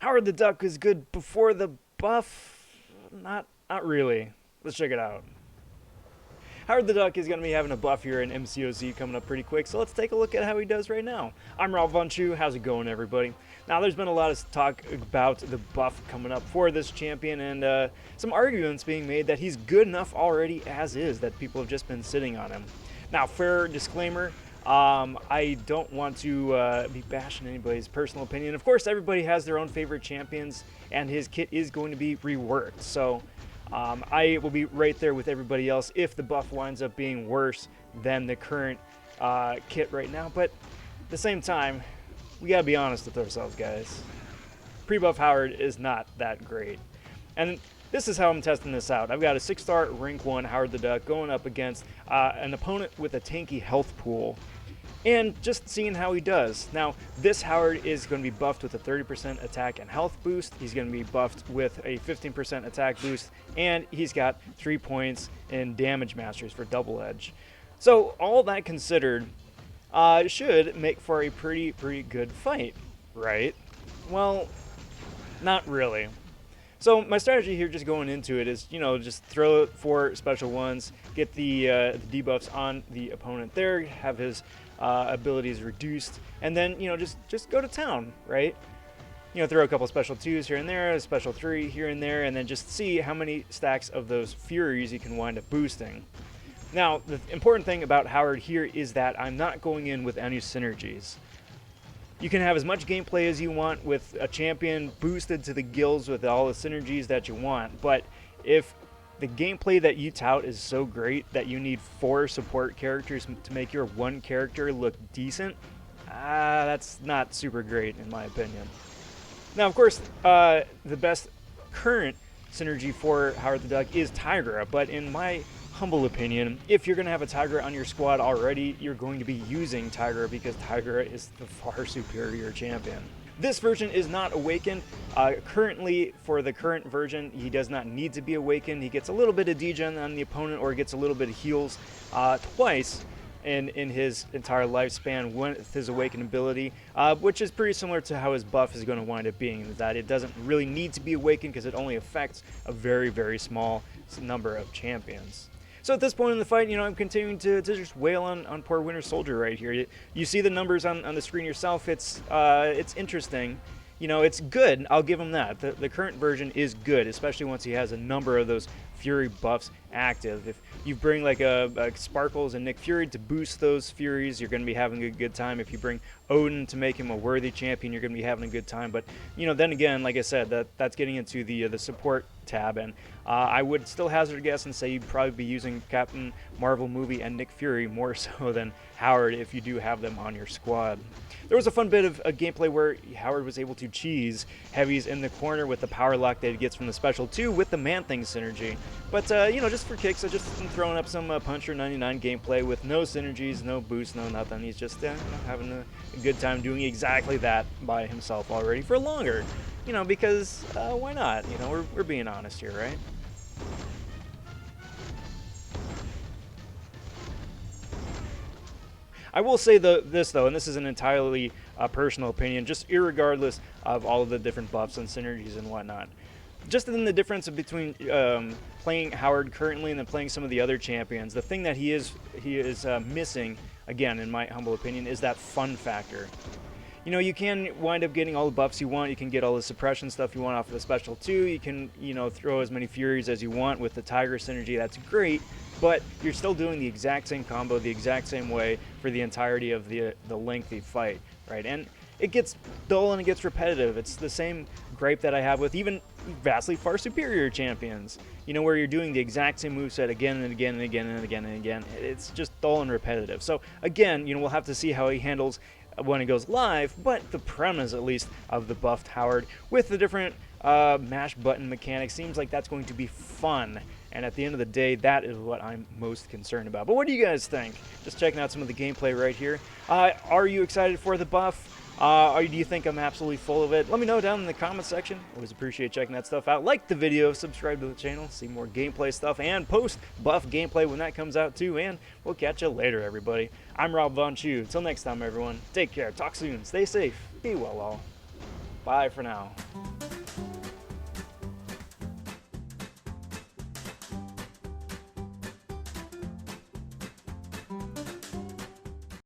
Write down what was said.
HoWaRd the dUcK is good before the buff? Not really. Let's check it out. HoWaRd the dUcK is going to be having a buff here in mcoc coming up pretty quick, so let's take a look at how he does right now. I'm robvonshoe. How's it going, everybody? Now, there's been a lot of talk about the buff coming up for this champion, and some arguments being made that he's good enough already as is, that people have just been sitting on him. Now, fair disclaimer, I don't want to be bashing anybody's personal opinion. Of course, everybody has their own favorite champions, and his kit is going to be reworked, so I will be right there with everybody else if the buff winds up being worse than the current kit right now. But at the same time, we gotta be honest with ourselves, guys. Pre-buff HoWaRd is not that great. And this is how I'm testing this out. I've got a 6-star rank 1 HoWaRd the dUcK going up against an opponent with a tanky health pool, and just seeing how he does. Now, this HoWaRd is going to be buffed with a 30% attack and health boost. He's going to be buffed with a 15% attack boost, and he's got 3 points in damage masters for double edge. So all that considered, should make for a pretty good fight, right? Well, not really. So my strategy here, just going into it, is, you know, just throw it for special ones, get the debuffs on the opponent there, have his abilities reduced, and then, you know, just go to town, right? You know, throw a couple special 2s here and there, a special 3 here and there, and then just see how many stacks of those furies you can wind up boosting. Now, the important thing about HoWaRd here is that I'm not going in with any synergies. You can have as much gameplay as you want with a champion boosted to the gills with all the synergies that you want, but if the gameplay that you tout is so great that you need 4 support characters to make your one character look decent, that's not super great in my opinion. Now, of course, the best current synergy for HoWaRd the dUcK is Tigra, but in my humble opinion, if you're going to have a Tigra on your squad already, you're going to be using Tigra because Tigra is the far superior champion. This version is not awakened. Currently, for the current version, he does not need to be awakened. He gets a little bit of degen on the opponent, or gets a little bit of heals twice in his entire lifespan with his awakened ability, which is pretty similar to how his buff is going to wind up being, that it doesn't really need to be awakened because it only affects a very small number of champions. So at this point in the fight, you know, I'm continuing to just wail on poor Winter Soldier right here. You see the numbers on the screen yourself. It's interesting. You know, it's good. I'll give him that. The current version is good, especially once he has a number of those Fury buffs active. If you bring like a Sparkles and Nick Fury to boost those Furies, you're going to be having a good time. If you bring Odin to make him a worthy champion, you're going to be having a good time. But, you know, then again, like I said, that's getting into the support tab, and I would still hazard a guess and say you'd probably be using Captain Marvel movie and Nick Fury more so than HoWaRd if you do have them on your squad. There was a fun bit of a gameplay where HoWaRd was able to cheese heavies in the corner with the power lock that he gets from the special 2 with the Man-Thing synergy. But, you know, just for kicks, I just been throwing up some Puncher 99 gameplay with no synergies, no boost, no nothing. He's just you know, having a good time doing exactly that by himself already for longer. You know, because why not? You know, we're being honest here, right? I will say this though, and this is an entirely personal opinion, just irregardless of all of the different buffs and synergies and whatnot. Just in the difference between playing HoWaRd currently and then playing some of the other champions, the thing that he is missing, again, in my humble opinion, is that fun factor. You know, you can wind up getting all the buffs you want. You can get all the suppression stuff you want off of the special 2. You can, you know, throw as many Furies as you want with the Tiger synergy. That's great, but you're still doing the exact same combo the exact same way for the entirety of the lengthy fight, right? And it gets dull and it gets repetitive. It's the same gripe that I have with even vastly far superior champions, you know, where you're doing the exact same moveset again and again and again and again and again. It's just dull and repetitive. So again, you know, we'll have to see how he handles when it goes live, but the premise, at least, of the buffed HoWaRd with the different mash button mechanics seems like that's going to be fun. And at the end of the day, that is what I'm most concerned about. But what do you guys think? Just checking out some of the gameplay right here. Are you excited for the buff? Or do you think I'm absolutely full of it? Let me know down in the comment section. Always appreciate checking that stuff out. Like the video, subscribe to the channel, see more gameplay stuff, and post buff gameplay when that comes out too. And we'll catch you later, everybody. I'm robvonshoe. Until next time, everyone, take care, talk soon, stay safe, be well all. Bye for now.